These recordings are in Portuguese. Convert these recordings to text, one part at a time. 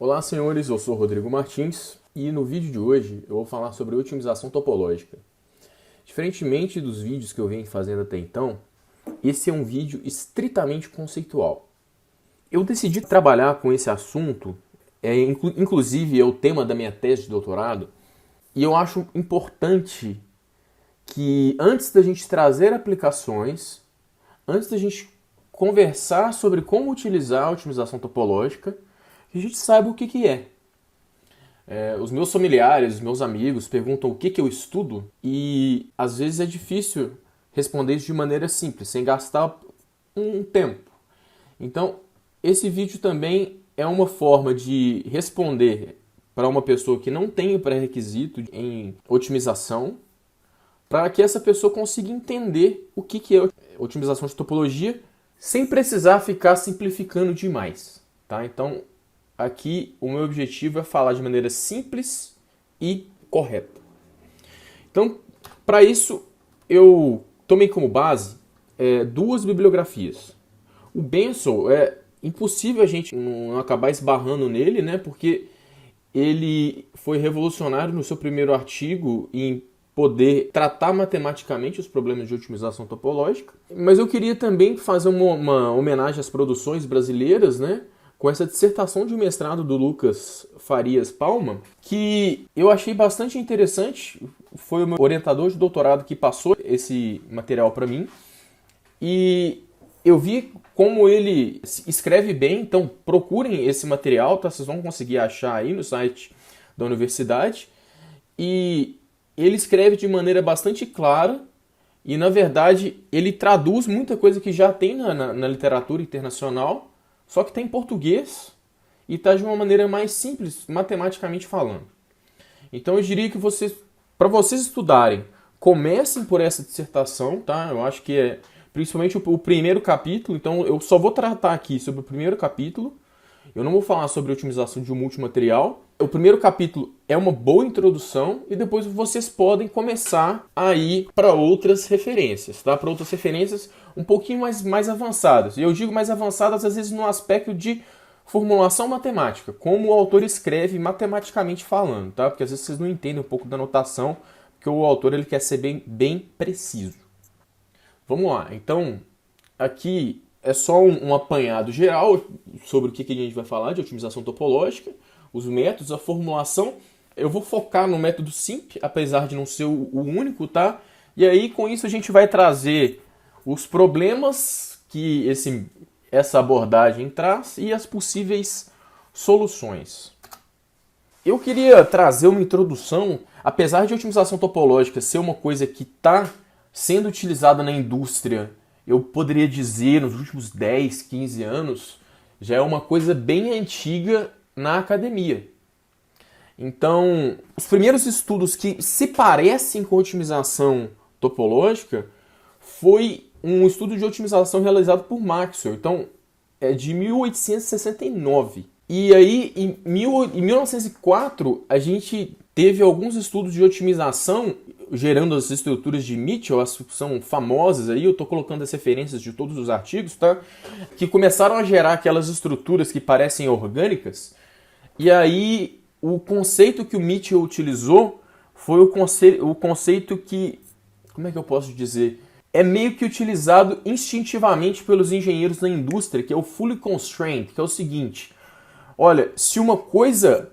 Olá, senhores, eu sou Rodrigo Martins e no vídeo de hoje eu vou falar sobre otimização topológica. Diferentemente dos vídeos que eu venho fazendo até então, esse é um vídeo estritamente conceitual. Eu decidi trabalhar com esse assunto, inclusive é o tema da minha tese de doutorado, e eu acho importante que antes da gente trazer aplicações, antes da gente conversar sobre como utilizar a otimização topológica, que a gente saiba o que é. Os meus familiares, os meus amigos perguntam o que eu estudo e às vezes é difícil responder isso de maneira simples, sem gastar um tempo. Então, esse vídeo também é uma forma de responder para uma pessoa que não tem o pré-requisito em otimização, para que essa pessoa consiga entender o que é otimização de topologia, sem precisar ficar simplificando demais. Tá? Então, aqui o meu objetivo é falar de maneira simples e correta. Então, para isso, eu tomei como base duas bibliografias. O Bensel, é impossível a gente não acabar esbarrando nele, né? Porque ele foi revolucionário no seu primeiro artigo em poder tratar matematicamente os problemas de otimização topológica. Mas eu queria também fazer uma homenagem às produções brasileiras, né? Com essa dissertação de mestrado do Lucas Farias Palma, que eu achei bastante interessante. Foi o meu orientador de doutorado que passou esse material para mim. E eu vi como ele escreve bem, então procurem esse material, tá? Vocês vão conseguir achar aí no site da universidade. E ele escreve de maneira bastante clara e, na verdade, ele traduz muita coisa que já tem na literatura internacional, só que está em português e está de uma maneira mais simples, matematicamente falando. Então eu diria que para vocês estudarem, comecem por essa dissertação, tá? Eu acho que é principalmente o primeiro capítulo, então eu só vou tratar aqui sobre o primeiro capítulo. Eu não vou falar sobre otimização de um multimaterial. O primeiro capítulo é uma boa introdução e depois vocês podem começar a ir para outras referências, tá? Para outras referências um pouquinho mais avançadas. E eu digo mais avançadas às vezes no aspecto de formulação matemática, como o autor escreve matematicamente falando, tá? Porque às vezes vocês não entendem um pouco da notação, porque o autor ele quer ser bem preciso. Vamos lá, então aqui é só um apanhado geral sobre o que a gente vai falar de otimização topológica, os métodos, a formulação. Eu vou focar no método SIMP, apesar de não ser o único, tá? E aí, com isso, a gente vai trazer os problemas que essa abordagem traz e as possíveis soluções. Eu queria trazer uma introdução, apesar de otimização topológica ser uma coisa que está sendo utilizada na indústria, eu poderia dizer, nos últimos 10, 15 anos, já é uma coisa bem antiga na academia. Então, os primeiros estudos que se parecem com otimização topológica foi um estudo de otimização realizado por Maxwell. Então, é de 1869. E aí, em 1904, a gente teve alguns estudos de otimização gerando as estruturas de Mitchell, as que são famosas aí, eu estou colocando as referências de todos os artigos, tá? Que começaram a gerar aquelas estruturas que parecem orgânicas. E aí, o conceito que o Mitchell utilizou foi o conceito que, como é que eu posso dizer? É meio que utilizado instintivamente pelos engenheiros da indústria, que é o fully constrained, que é o seguinte: olha, se uma coisa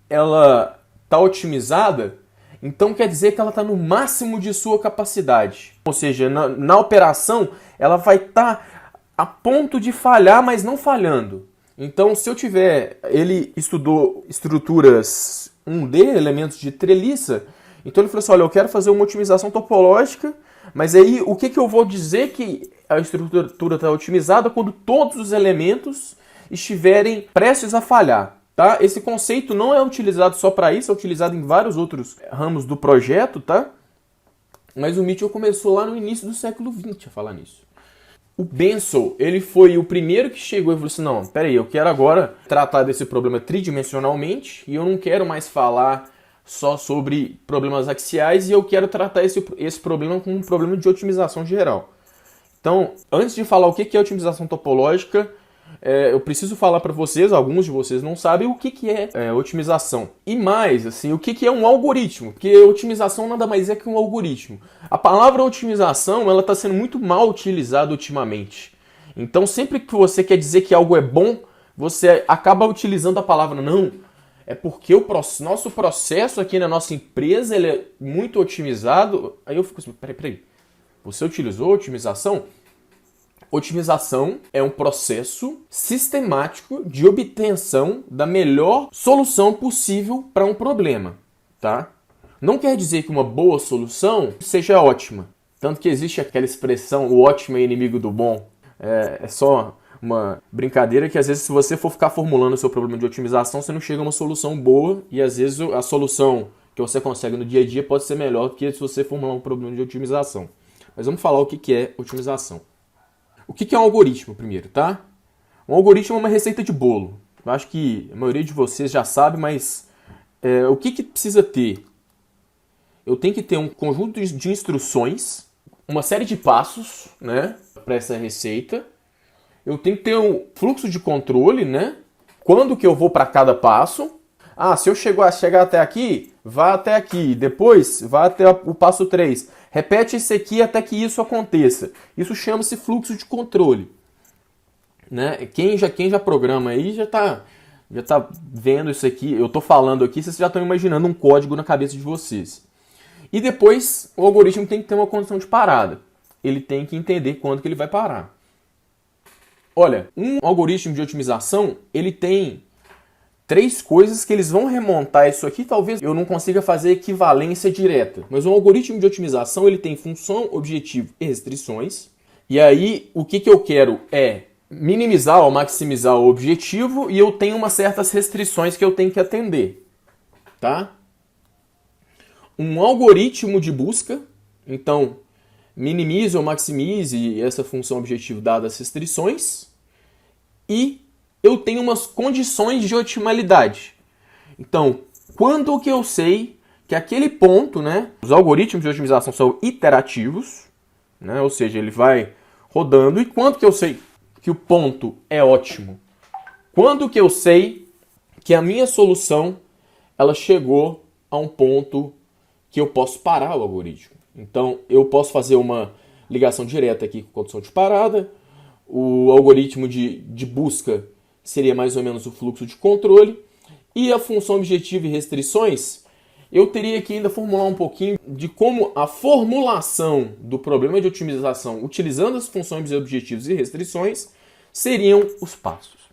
ela está otimizada, então quer dizer que ela está no máximo de sua capacidade. Ou seja, na operação ela vai estar a ponto de falhar, mas não falhando. Então, se eu tiver... Ele estudou estruturas 1D, elementos de treliça. Então ele falou assim, olha, eu quero fazer uma otimização topológica, mas aí o que eu vou dizer que a estrutura está otimizada quando todos os elementos estiverem prestes a falhar. Tá? Esse conceito não é utilizado só para isso, é utilizado em vários outros ramos do projeto, tá? Mas o Mitchell começou lá no início do século XX a falar nisso. O Bensel, ele foi o primeiro que chegou e falou assim, não, peraí, eu quero agora tratar desse problema tridimensionalmente e eu não quero mais falar só sobre problemas axiais e eu quero tratar esse problema como um problema de otimização geral. Então, antes de falar o que é otimização topológica, eu preciso falar para vocês, alguns de vocês não sabem, o que é otimização. E mais, assim, o que é um algoritmo? Porque otimização nada mais é que um algoritmo. A palavra otimização, ela está sendo muito mal utilizada ultimamente. Então, sempre que você quer dizer que algo é bom, você acaba utilizando a palavra não. É porque o nosso processo aqui na nossa empresa ele é muito otimizado. Aí eu fico assim, peraí. Você utilizou otimização? Otimização é um processo sistemático de obtenção da melhor solução possível para um problema, tá? Não quer dizer que uma boa solução seja ótima. Tanto que existe aquela expressão, o ótimo é inimigo do bom. É só uma brincadeira que às vezes se você for ficar formulando o seu problema de otimização, você não chega a uma solução boa e às vezes a solução que você consegue no dia a dia pode ser melhor do que se você formular um problema de otimização. Mas vamos falar o que é otimização. O que é um algoritmo primeiro, tá? Um algoritmo é uma receita de bolo. Eu acho que a maioria de vocês já sabe, mas o que precisa ter? Eu tenho que ter um conjunto de instruções, uma série de passos, né, para essa receita. Eu tenho que ter um fluxo de controle, né? Quando que eu vou para cada passo? Se eu chegar até aqui, vá até aqui. Depois, vá até o passo 3. Repete isso aqui até que isso aconteça. Isso chama-se fluxo de controle. Né? Quem já programa aí já tá vendo isso aqui. Eu estou falando aqui, vocês já estão imaginando um código na cabeça de vocês. E depois, o algoritmo tem que ter uma condição de parada. Ele tem que entender quando que ele vai parar. Olha, um algoritmo de otimização, ele tem 3 coisas que eles vão remontar isso aqui. Talvez eu não consiga fazer equivalência direta. Mas um algoritmo de otimização, ele tem função, objetivo e restrições. E aí, o que eu quero é minimizar ou maximizar o objetivo e eu tenho umas certas restrições que eu tenho que atender. Tá? Um algoritmo de busca, então, minimize ou maximize essa função objetivo dadas as restrições. E eu tenho umas condições de otimalidade. Então, quando que eu sei que aquele ponto, né? Os algoritmos de otimização são iterativos, né? Ou seja, ele vai rodando. E quando que eu sei que o ponto é ótimo? Quando que eu sei que a minha solução ela chegou a um ponto que eu posso parar o algoritmo? Então, eu posso fazer uma ligação direta aqui com condição de parada. O algoritmo de busca seria mais ou menos o fluxo de controle. E a função objetivo e restrições, eu teria que ainda formular um pouquinho de como a formulação do problema de otimização, utilizando as funções objetivos e restrições, seriam os passos.